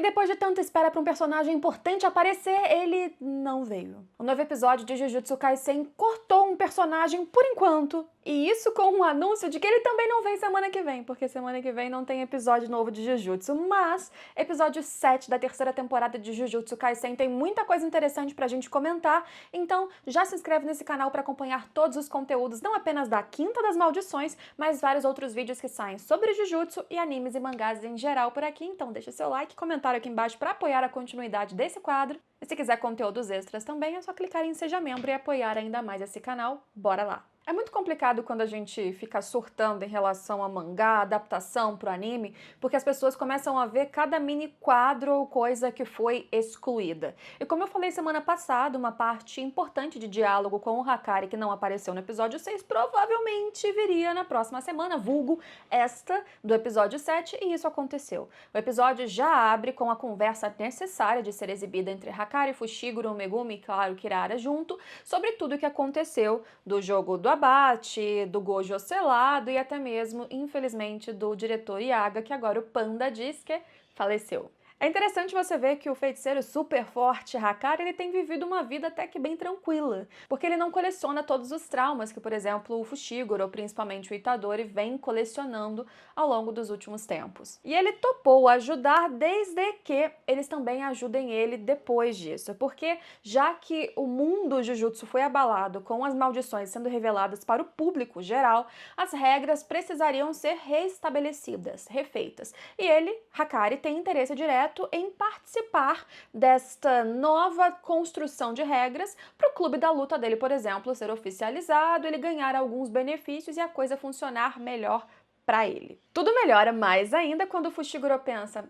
E depois de tanta espera para um personagem importante aparecer, ele não veio. O novo episódio de Jujutsu Kaisen cortou um personagem por enquanto, e isso com um anúncio de que ele também não vem semana que vem, porque semana que vem não tem episódio novo de Jujutsu, mas episódio 7 da terceira temporada de Jujutsu Kaisen tem muita coisa interessante pra gente comentar, então já se inscreve nesse canal para acompanhar todos os conteúdos, não apenas da Quinta das Maldições, mas vários outros vídeos que saem sobre Jujutsu e animes e mangás em geral por aqui, então deixa seu like, comentário aqui embaixo para apoiar a continuidade desse quadro. E se quiser conteúdos extras também, é só clicar em Seja Membro e apoiar ainda mais esse canal. Bora lá! É muito complicado quando a gente fica surtando em relação a mangá, adaptação pro anime, porque as pessoas começam a ver cada mini quadro ou coisa que foi excluída. E como eu falei semana passada, uma parte importante de diálogo com o Hakari que não apareceu no episódio 6 provavelmente viria na próxima semana, vulgo esta do episódio 7, e isso aconteceu. O episódio já abre com a conversa necessária de ser exibida entre Hakari, Fushiguro, Megumi e, claro, Kirara junto, sobre tudo o que aconteceu do jogo do abate, do Gojo selado e até mesmo, infelizmente, do diretor Yaga, que agora o Panda diz que faleceu. É interessante você ver que o feiticeiro super forte Hakari, ele tem vivido uma vida até que bem tranquila, porque ele não coleciona todos os traumas que, por exemplo, o Fushiguro, ou principalmente o Itadori, vem colecionando ao longo dos últimos tempos. E ele topou ajudar desde que eles também ajudem ele depois disso, porque já que o mundo Jujutsu foi abalado com as maldições sendo reveladas para o público geral, as regras precisariam ser restabelecidas, refeitas. E ele, Hakari, tem interesse direto em participar desta nova construção de regras para o clube da luta dele, por exemplo, ser oficializado, ele ganhar alguns benefícios e a coisa funcionar melhor para ele. Tudo melhora mais ainda quando o Fushiguro pensa,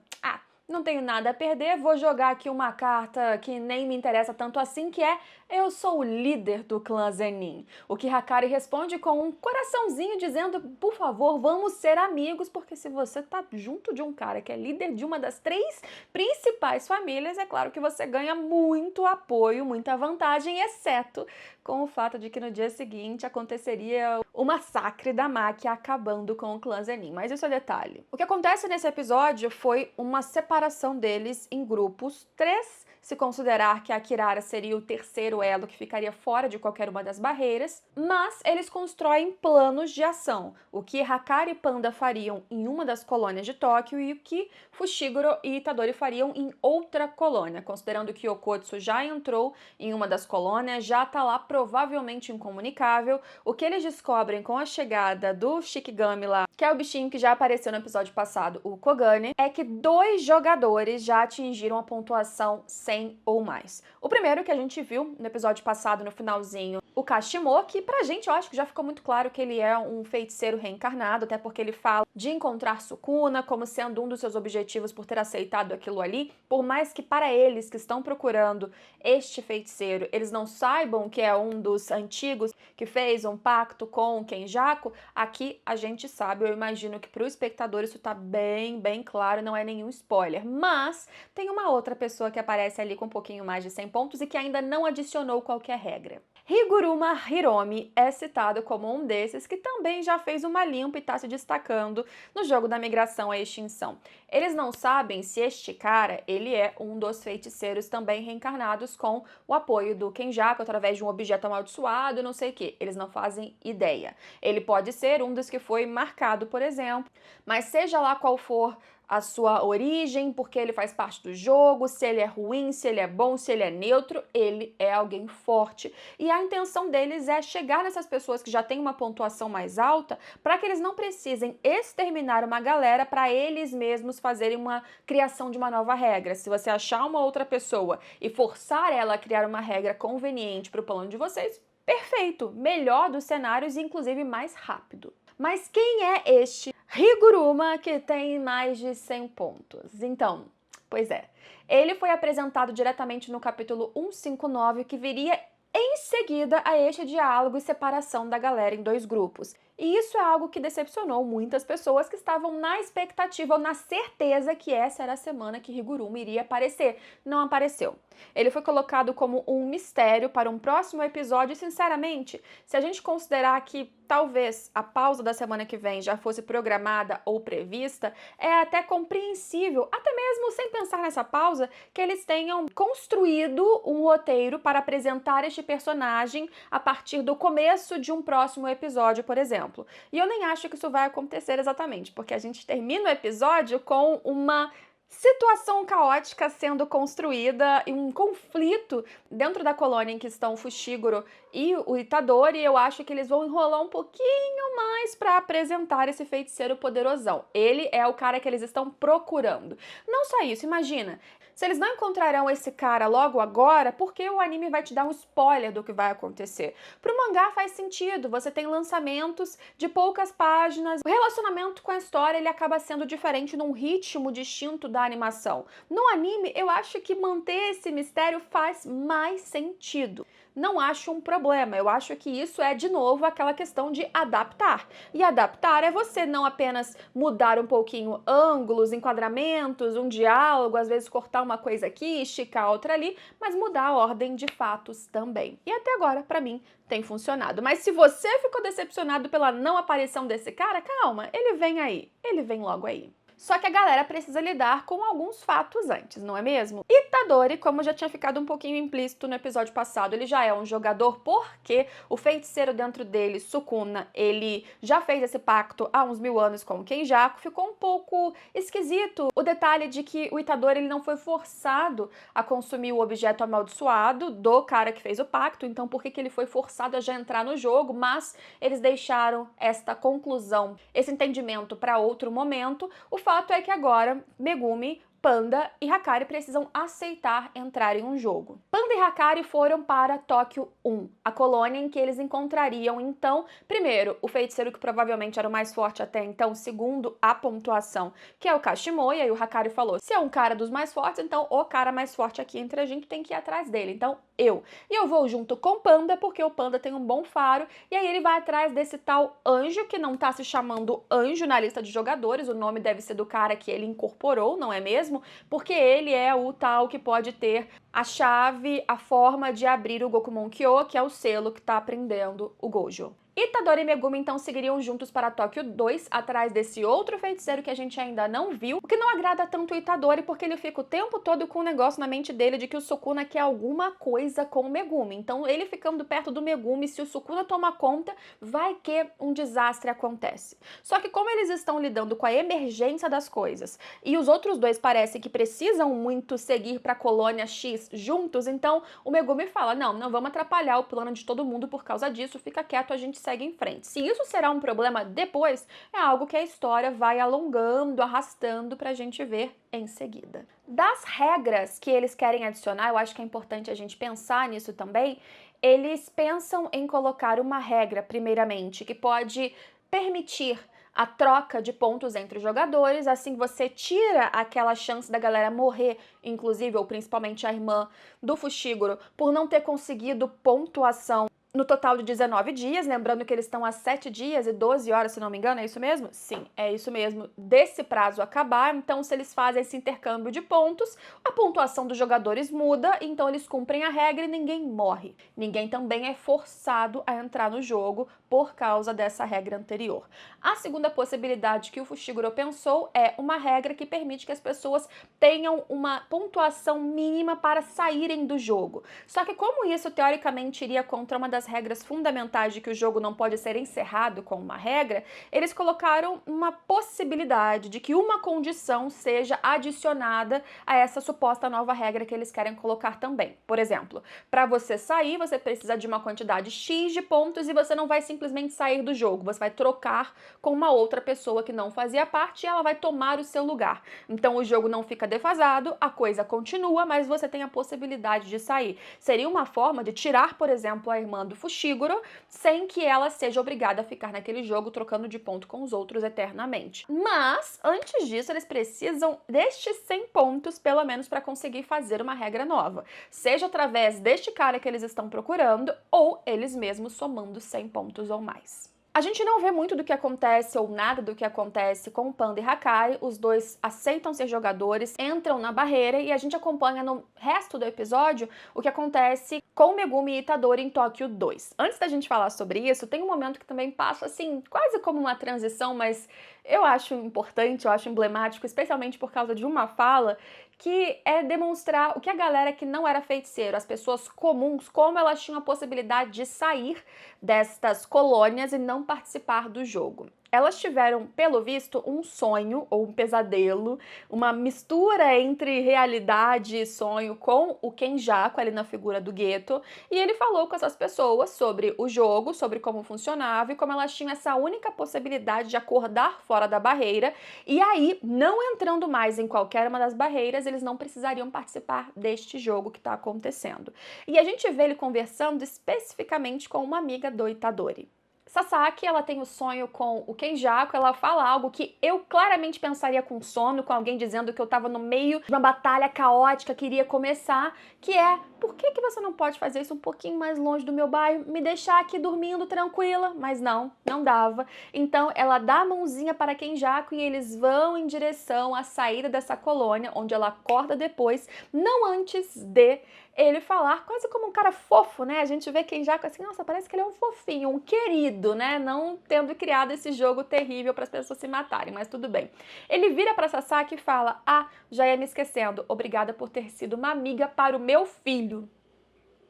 não tenho nada a perder, vou jogar aqui uma carta que nem me interessa tanto assim, que é eu sou o líder do clã Zenin. O que Hakari responde com um coraçãozinho dizendo, por favor, vamos ser amigos, porque se você tá junto de um cara que é líder de uma das 3 principais famílias, é claro que você ganha muito apoio, muita vantagem, exceto com o fato de que no dia seguinte aconteceria o massacre da máquina acabando com o clã Zenin, mas isso é detalhe. O que acontece nesse episódio foi uma separação deles em grupos, 3, se considerar que a Kirara seria o terceiro elo que ficaria fora de qualquer uma das barreiras, mas eles constroem planos de ação, o que Hakari e Panda fariam em uma das colônias de Tóquio e o que Fushiguro e Itadori fariam em outra colônia, considerando que Okotsu já entrou em uma das colônias, já tá lá provavelmente incomunicável. O que eles descobrem com a chegada do Shikigami lá, que é o bichinho que já apareceu no episódio passado, o Kogane, é que 2 jogadores já atingiram a pontuação 100 ou mais. O primeiro que a gente viu no episódio passado, no finalzinho, o Kashimo, que pra gente eu acho que já ficou muito claro que ele é um feiticeiro reencarnado, até porque ele fala de encontrar Sukuna como sendo um dos seus objetivos por ter aceitado aquilo ali, por mais que para eles que estão procurando este feiticeiro, eles não saibam que é um dos antigos que fez um pacto com Kenjaku, aqui a gente sabe, eu imagino que para o espectador isso tá bem claro, não é nenhum spoiler, mas tem uma outra pessoa que aparece ali com um pouquinho mais de 100 pontos e que ainda não adicionou qualquer regra. Higuruma Hiromi é citado como um desses que também já fez uma limpa e está se destacando no jogo da migração à extinção. Eles não sabem se este cara, ele é um dos feiticeiros também reencarnados com o apoio do Kenjaku através de um objeto amaldiçoado, não sei o que. Eles não fazem ideia. Ele pode ser um dos que foi marcado, por exemplo, mas seja lá qual for a sua origem, porque ele faz parte do jogo, se ele é ruim, se ele é bom, se ele é neutro, ele é alguém forte. E a intenção deles é chegar nessas pessoas que já têm uma pontuação mais alta, para que eles não precisem exterminar uma galera para eles mesmos fazerem uma criação de uma nova regra. Se você achar uma outra pessoa e forçar ela a criar uma regra conveniente para o plano de vocês, perfeito, melhor dos cenários e inclusive mais rápido. Mas quem é este Higuruma que tem mais de 100 pontos? Então, pois é, ele foi apresentado diretamente no capítulo 159, que viria em seguida a este diálogo e separação da galera em 2 grupos. E isso é algo que decepcionou muitas pessoas que estavam na expectativa ou na certeza que essa era a semana que Higuruma iria aparecer. Não apareceu. Ele foi colocado como um mistério para um próximo episódio e, sinceramente, se a gente considerar que talvez a pausa da semana que vem já fosse programada ou prevista, é até compreensível, até mesmo sem pensar nessa pausa, que eles tenham construído um roteiro para apresentar este personagem a partir do começo de um próximo episódio, por exemplo. E eu nem acho que isso vai acontecer exatamente, porque a gente termina o episódio com uma situação caótica sendo construída e um conflito dentro da colônia em que estão o Fushiguro e o Itadori. Eu acho que eles vão enrolar um pouquinho mais para apresentar esse feiticeiro poderosão. Ele é o cara que eles estão procurando. Não só isso, imagina, se eles não encontrarão esse cara logo agora, porque o anime vai te dar um spoiler do que vai acontecer. Pro mangá faz sentido, você tem lançamentos de poucas páginas, o relacionamento com a história ele acaba sendo diferente num ritmo distinto da animação. No anime, eu acho que manter esse mistério faz mais sentido. Não acho um problema, eu acho que isso é, de novo, aquela questão de adaptar. E adaptar é você não apenas mudar um pouquinho ângulos, enquadramentos, um diálogo, às vezes cortar uma coisa aqui, esticar outra ali, mas mudar a ordem de fatos também. E até agora, pra mim, tem funcionado. Mas se você ficou decepcionado pela não aparição desse cara, calma, ele vem aí, ele vem logo aí. Só que a galera precisa lidar com alguns fatos antes, não é mesmo? Itadori, como já tinha ficado um pouquinho implícito no episódio passado, ele já é um jogador porque o feiticeiro dentro dele, Sukuna, ele já fez esse pacto há uns 1000 anos com o Kenjaku. Ficou um pouco esquisito o detalhe de que o Itadori ele não foi forçado a consumir o objeto amaldiçoado do cara que fez o pacto, então por que ele foi forçado a já entrar no jogo? Mas eles deixaram esta conclusão, esse entendimento para outro momento. O fato é que agora Megumi, Panda e Hakari precisam aceitar entrar em um jogo. Panda e Hakari foram para Tóquio 1, a colônia em que eles encontrariam, então, primeiro, o feiticeiro que provavelmente era o mais forte até então, segundo a pontuação, que é o Kashimoya, e o Hakari falou, se é um cara dos mais fortes, então o cara mais forte aqui entre a gente tem que ir atrás dele, então eu. E eu vou junto com o Panda, porque o Panda tem um bom faro, e aí ele vai atrás desse tal anjo, que não tá se chamando anjo na lista de jogadores, o nome deve ser do cara que ele incorporou, não é mesmo? Porque ele é o tal que pode ter a chave, a forma de abrir o Gokumon Kyo, que é o selo que tá prendendo o Gojo. Itadori e Megumi então seguiriam juntos para Tóquio 2, atrás desse outro feiticeiro que a gente ainda não viu, o que não agrada tanto o Itadori, porque ele fica o tempo todo com um negócio na mente dele de que o Sukuna quer alguma coisa com o Megumi. Então ele ficando perto do Megumi, se o Sukuna tomar conta, vai que um desastre acontece. Só que como eles estão lidando com a emergência das coisas, e os outros dois parecem que precisam muito seguir para a colônia X juntos, então o Megumi fala, não vamos atrapalhar o plano de todo mundo por causa disso, fica quieto, a gente segue em frente. Se isso será um problema depois, é algo que a história vai alongando, arrastando pra gente ver em seguida. Das regras que eles querem adicionar, eu acho que é importante a gente pensar nisso também, eles pensam em colocar uma regra, primeiramente, que pode permitir a troca de pontos entre os jogadores, assim você tira aquela chance da galera morrer, inclusive, ou principalmente a irmã do Fushiguro, por não ter conseguido pontuação no total de 19 dias, lembrando que eles estão há 7 dias e 12 horas, se não me engano, é isso mesmo? Sim, é isso mesmo, desse prazo acabar, então se eles fazem esse intercâmbio de pontos, a pontuação dos jogadores muda, então eles cumprem a regra e ninguém morre. Ninguém também é forçado a entrar no jogo por causa dessa regra anterior. A segunda possibilidade que o Fushiguro pensou é uma regra que permite que as pessoas tenham uma pontuação mínima para saírem do jogo. Só que como isso teoricamente iria contra uma das regras fundamentais de que o jogo não pode ser encerrado com uma regra, eles colocaram uma possibilidade de que uma condição seja adicionada a essa suposta nova regra que eles querem colocar também. Por exemplo, para você sair, você precisa de uma quantidade X de pontos e você não vai simplesmente sair do jogo, você vai trocar com uma outra pessoa que não fazia parte e ela vai tomar o seu lugar. Então o jogo não fica defasado, a coisa continua, mas você tem a possibilidade de sair. Seria uma forma de tirar, por exemplo, a irmã do Fushiguro, sem que ela seja obrigada a ficar naquele jogo trocando de ponto com os outros eternamente. Mas, antes disso, eles precisam destes 100 pontos, pelo menos, para conseguir fazer uma regra nova. Seja através deste cara que eles estão procurando, ou eles mesmos somando 100 pontos ou mais. A gente não vê muito do que acontece ou nada do que acontece com o Panda e Hakai. Os dois aceitam ser jogadores, entram na barreira e a gente acompanha no resto do episódio o que acontece com Megumi e Itadori em Tóquio 2. Antes da gente falar sobre isso, tem um momento que também passa assim, quase como uma transição, mas eu acho importante, eu acho emblemático, especialmente por causa de uma fala que é demonstrar o que a galera que não era feiticeiro, as pessoas comuns, como elas tinham a possibilidade de sair destas colônias e não participar do jogo. Elas tiveram, pelo visto, um sonho ou um pesadelo, uma mistura entre realidade e sonho com o Kenjaku ali na figura do Geto, e ele falou com essas pessoas sobre o jogo, sobre como funcionava e como elas tinham essa única possibilidade de acordar fora da barreira, e aí, não entrando mais em qualquer uma das barreiras, eles não precisariam participar deste jogo que está acontecendo. E a gente vê ele conversando especificamente com uma amiga do Itadori. Sasaki, ela tem o sonho com o Kenjaku, ela fala algo que eu claramente pensaria com sono, com alguém dizendo que eu tava no meio de uma batalha caótica que iria começar, que é, por que você não pode fazer isso um pouquinho mais longe do meu bairro, me deixar aqui dormindo tranquila? Mas não dava. Então ela dá a mãozinha para Kenjaku e eles vão em direção à saída dessa colônia, onde ela acorda depois, não antes de ele falar quase como um cara fofo, né? A gente vê Kenjaku assim, nossa, parece que ele é um fofinho, um querido, né? Não tendo criado esse jogo terrível para as pessoas se matarem, mas tudo bem. Ele vira para Sasaki e fala, já ia me esquecendo, obrigada por ter sido uma amiga para o meu filho.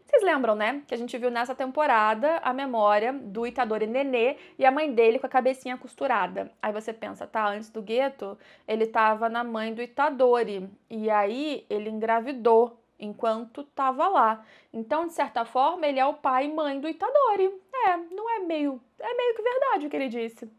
Vocês lembram, né? Que a gente viu nessa temporada a memória do Itadori nenê e a mãe dele com a cabecinha costurada. Aí você pensa, tá, antes do Geto, ele tava na mãe do Itadori. E aí ele engravidou enquanto tava lá. Então, de certa forma, ele é o pai e mãe do Itadori. Não é meio... É meio que verdade o que ele disse.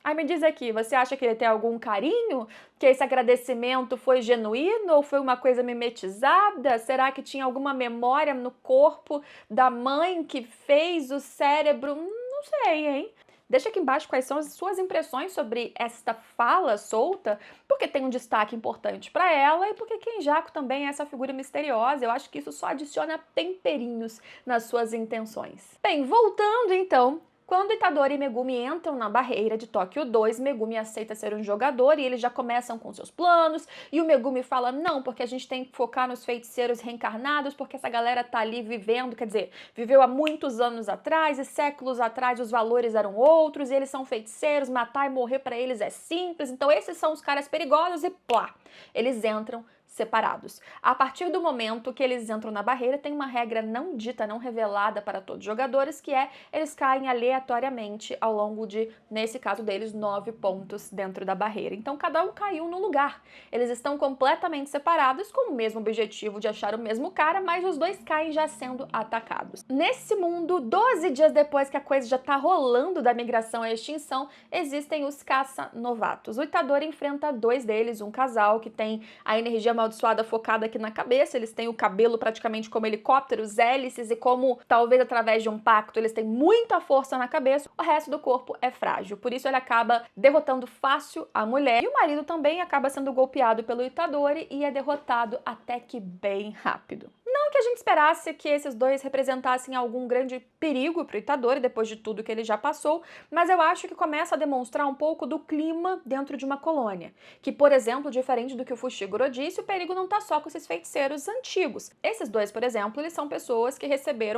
Aí me diz aqui, você acha que ele tem algum carinho? Que esse agradecimento foi genuíno ou foi uma coisa mimetizada? Será que tinha alguma memória no corpo da mãe que fez o cérebro? Não sei, hein? Deixa aqui embaixo quais são as suas impressões sobre esta fala solta, porque tem um destaque importante para ela e porque Kenjaku também é essa figura misteriosa. Eu acho que isso só adiciona temperinhos nas suas intenções. Bem, voltando então. Quando Itadori e Megumi entram na barreira de Tóquio 2, Megumi aceita ser um jogador e eles já começam com seus planos, e o Megumi fala, não, porque a gente tem que focar nos feiticeiros reencarnados, porque essa galera tá ali vivendo, quer dizer, viveu há muitos anos atrás e séculos atrás os valores eram outros, e eles são feiticeiros, matar e morrer pra eles é simples, então esses são os caras perigosos e plá, eles entram separados. A partir do momento que eles entram na barreira, tem uma regra não dita, não revelada para todos os jogadores, que é eles caem aleatoriamente ao longo de, nesse caso deles, 9 pontos dentro da barreira. Então cada um caiu no lugar. Eles estão completamente separados com o mesmo objetivo de achar o mesmo cara, mas os dois caem já sendo atacados. Nesse mundo, 12 dias depois que a coisa já tá rolando da migração à extinção, existem os caça-novatos. O Itadori enfrenta dois deles, um casal que tem a energia amaldiçoada focada aqui na cabeça, eles têm o cabelo praticamente como helicópteros, hélices, e como talvez através de um pacto eles têm muita força na cabeça, o resto do corpo é frágil, por isso ele acaba derrotando fácil a mulher, e o marido também acaba sendo golpeado pelo Itadori e é derrotado até que bem rápido. Não que a gente esperasse que esses dois representassem algum grande perigo para o Itadori, depois de tudo que ele já passou, mas eu acho que começa a demonstrar um pouco do clima dentro de uma colônia. Que, por exemplo, diferente do que o Fushiguro disse, o perigo não está só com esses feiticeiros antigos. Esses dois, por exemplo, eles são pessoas que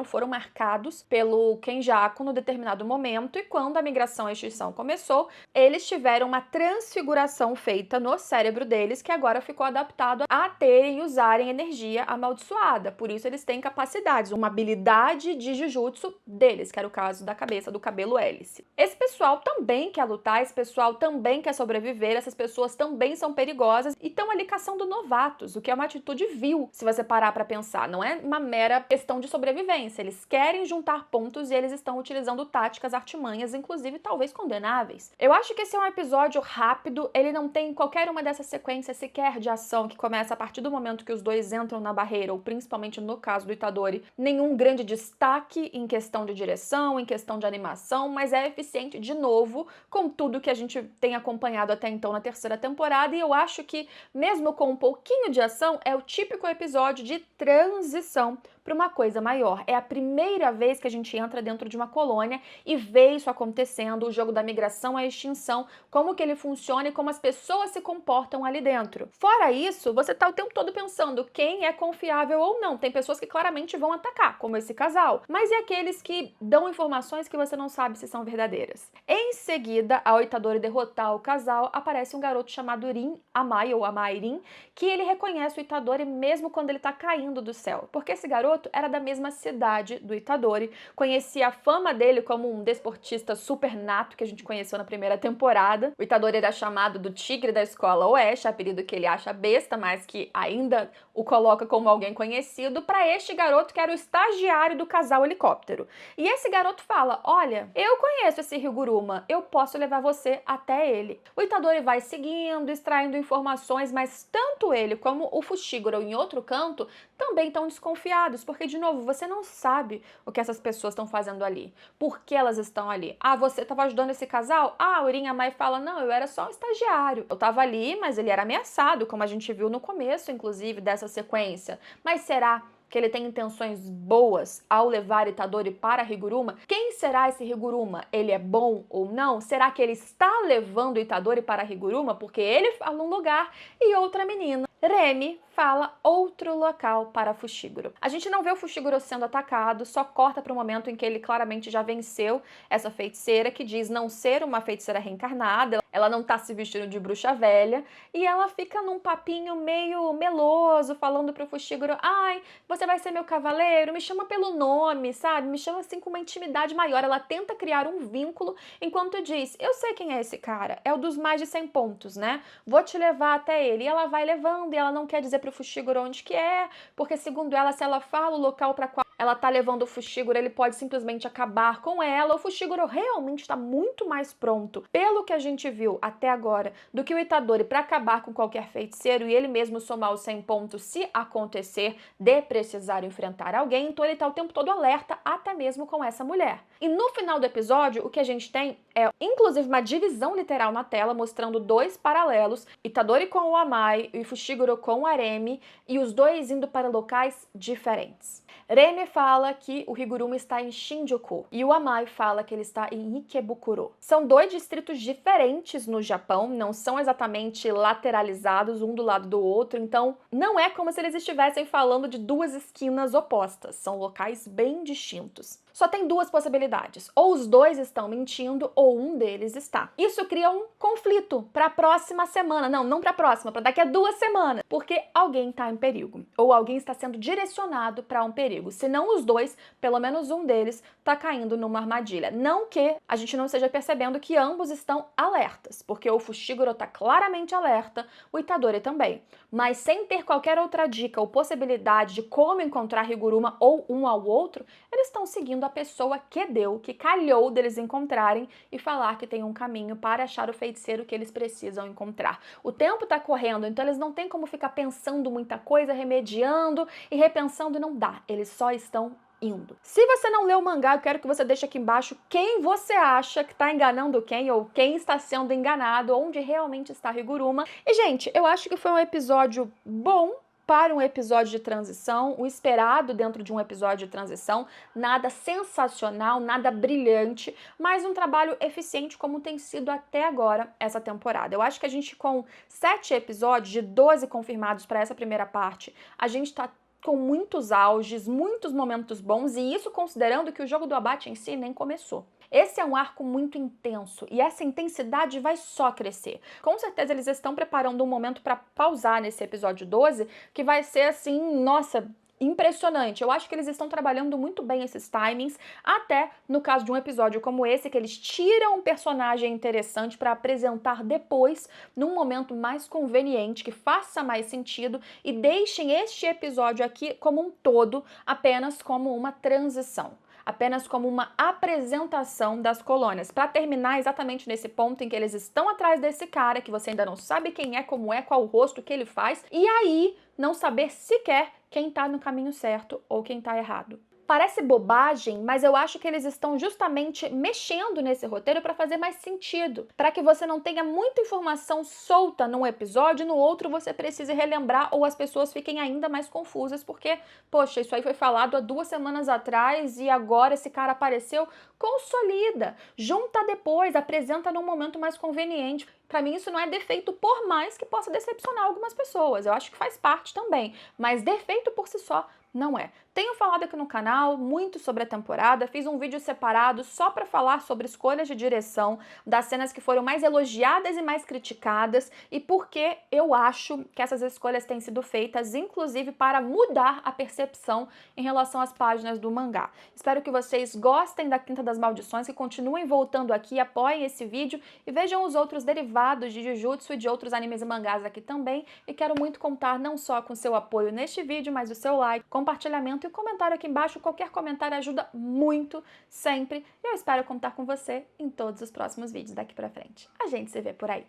foram marcados pelo Kenjaku no determinado momento, e quando a migração à extinção começou, eles tiveram uma transfiguração feita no cérebro deles, que agora ficou adaptado a terem e usarem energia amaldiçoada. Por isso eles têm capacidades, uma habilidade de Jujutsu deles, que era o caso da cabeça do cabelo hélice. Esse pessoal também quer lutar, esse pessoal também quer sobreviver, essas pessoas também são perigosas e estão ali caçando novatos, o que é uma atitude vil, se você parar pra pensar. Não é uma mera questão de sobrevivência, eles querem juntar pontos e eles estão utilizando táticas, artimanhas, inclusive talvez condenáveis. Eu acho que esse é um episódio rápido, ele não tem qualquer uma dessas sequências sequer de ação que começa a partir do momento que os dois entram na barreira, ou principalmente no caso do Itadori, nenhum grande destaque em questão de direção, em questão de animação, mas é eficiente de novo com tudo que a gente tem acompanhado até então na terceira temporada, e eu acho que, mesmo com um pouquinho de ação, é o típico episódio de transição para uma coisa maior. É a primeira vez que a gente entra dentro de uma colônia e vê isso acontecendo, o jogo da migração à extinção, como que ele funciona e como as pessoas se comportam ali dentro. Fora isso, você tá o tempo todo pensando quem é confiável ou não. Tem pessoas que claramente vão atacar, como esse casal, mas e aqueles que dão informações que você não sabe se são verdadeiras. Em seguida, ao Itadori derrotar o casal, aparece um garoto chamado Rin Amai, ou Amairin, que ele reconhece o Itadori mesmo quando ele tá caindo do céu, porque esse garoto era da mesma cidade do Itadori, conhecia a fama dele como um desportista super nato que a gente conheceu na primeira temporada. O Itadori era chamado do tigre da escola oeste, apelido que ele acha besta, mas que ainda o coloca como alguém conhecido, para este garoto que era o estagiário do casal helicóptero. E esse garoto fala, olha, eu conheço esse Higuruma, eu posso levar você até ele. O Itadori vai seguindo, extraindo informações, mas tanto ele como o Fushiguro em outro canto também estão desconfiados, porque, de novo, você não sabe o que essas pessoas estão fazendo ali, por que elas estão ali. Ah, você estava ajudando esse casal? Ah, o Rin Amai fala, não, eu era só um estagiário. Eu estava ali, mas ele era ameaçado, como a gente viu no começo, inclusive, dessa sequência. Mas será que ele tem intenções boas ao levar Itadori para Higuruma? Quem será esse Higuruma? Ele é bom ou não? Será que ele está levando Itadori para Higuruma porque ele fala um lugar e outra menina? Remy fala outro local para Fushiguro. A gente não vê o Fushiguro sendo atacado, só corta para o momento em que ele claramente já venceu essa feiticeira, que diz não ser uma feiticeira reencarnada, ela não tá se vestindo de bruxa velha, e ela fica num papinho meio meloso, falando pro Fushiguro, ai, você vai ser meu cavaleiro, me chama pelo nome, sabe? Me chama assim com uma intimidade maior. Ela tenta criar um vínculo, enquanto diz, eu sei quem é esse cara, é o dos mais de 100 pontos, né? Vou te levar até ele. E ela vai levando, e ela não quer dizer pro Fushiguro onde que é, porque segundo ela, se ela fala o local para qual ela tá levando o Fushiguro, ele pode simplesmente acabar com ela. O Fushiguro realmente está muito mais pronto, pelo que a gente viu até agora, do que o Itadori para acabar com qualquer feiticeiro e ele mesmo somar os 100 pontos se acontecer de precisar enfrentar alguém. Então ele tá o tempo todo alerta, até mesmo com essa mulher. E no final do episódio, o que a gente tem é, inclusive, uma divisão literal na tela, mostrando dois paralelos, Itadori com o Amai e Fushiguro com o Aremi, e os dois indo para locais diferentes. Remy fala que o Higuruma está em Shinjuku e o Amai fala que ele está em Ikebukuro. São dois distritos diferentes no Japão, não são exatamente lateralizados um do lado do outro, então não é como se eles estivessem falando de duas esquinas opostas, são locais bem distintos. Só tem duas possibilidades, ou os dois estão mentindo ou um deles está. Isso cria um conflito para a próxima semana, não para a próxima, para daqui a 2 semanas, porque alguém está em perigo, ou alguém está sendo direcionado para um perigo. Se não os dois, pelo menos um deles está caindo numa armadilha. Não que a gente não esteja percebendo que ambos estão alertas, porque o Fushiguro está claramente alerta, o Itadori também. Mas sem ter qualquer outra dica ou possibilidade de como encontrar Higuruma ou um ao outro, eles estão seguindo a pessoa que deu, que calhou deles encontrarem e falar que tem um caminho para achar o feiticeiro que eles precisam encontrar. O tempo tá correndo, então eles não têm como ficar pensando muita coisa, remediando e repensando, não dá. Eles só estão indo. Se você não leu o mangá, eu quero que você deixe aqui embaixo quem você acha que tá enganando quem ou quem está sendo enganado, onde realmente está Higuruma. E, gente, eu acho que foi um episódio bom para um episódio de transição, o esperado dentro de um episódio de transição, nada sensacional, nada brilhante, mas um trabalho eficiente como tem sido até agora essa temporada. Eu acho que a gente com 7 episódios, de 12 confirmados para essa primeira parte, a gente tá com muitos auges, muitos momentos bons, e isso considerando que o jogo do abate em si nem começou. Esse é um arco muito intenso e essa intensidade vai só crescer. Com certeza eles estão preparando um momento para pausar nesse episódio 12, que vai ser assim, nossa, impressionante. Eu acho que eles estão trabalhando muito bem esses timings, até no caso de um episódio como esse, que eles tiram um personagem interessante para apresentar depois, num momento mais conveniente, que faça mais sentido, e deixem este episódio aqui como um todo apenas como uma transição, apenas como uma apresentação das colônias, para terminar exatamente nesse ponto em que eles estão atrás desse cara, que você ainda não sabe quem é, como é, qual o rosto que ele faz, e aí não saber sequer quem tá no caminho certo ou quem tá errado. Parece bobagem, mas eu acho que eles estão justamente mexendo nesse roteiro para fazer mais sentido, para que você não tenha muita informação solta num episódio e no outro você precise relembrar ou as pessoas fiquem ainda mais confusas porque, poxa, isso aí foi falado há 2 semanas atrás e agora esse cara apareceu. Consolida, junta depois, apresenta num momento mais conveniente. Para mim isso não é defeito, por mais que possa decepcionar algumas pessoas. Eu acho que faz parte também, mas defeito por si só não é. Tenho falado aqui no canal muito sobre a temporada, fiz um vídeo separado só para falar sobre escolhas de direção, das cenas que foram mais elogiadas e mais criticadas e por que eu acho que essas escolhas têm sido feitas, inclusive para mudar a percepção em relação às páginas do mangá. Espero que vocês gostem da Quinta das Maldições, que continuem voltando aqui, apoiem esse vídeo e vejam os outros derivados de Jujutsu e de outros animes e mangás aqui também. E quero muito contar não só com seu apoio neste vídeo, mas o seu like, compartilhamento e comentário aqui embaixo. Qualquer comentário ajuda muito, sempre. E eu espero contar com você em todos os próximos vídeos daqui pra frente. A gente se vê por aí.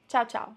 Tchau, tchau!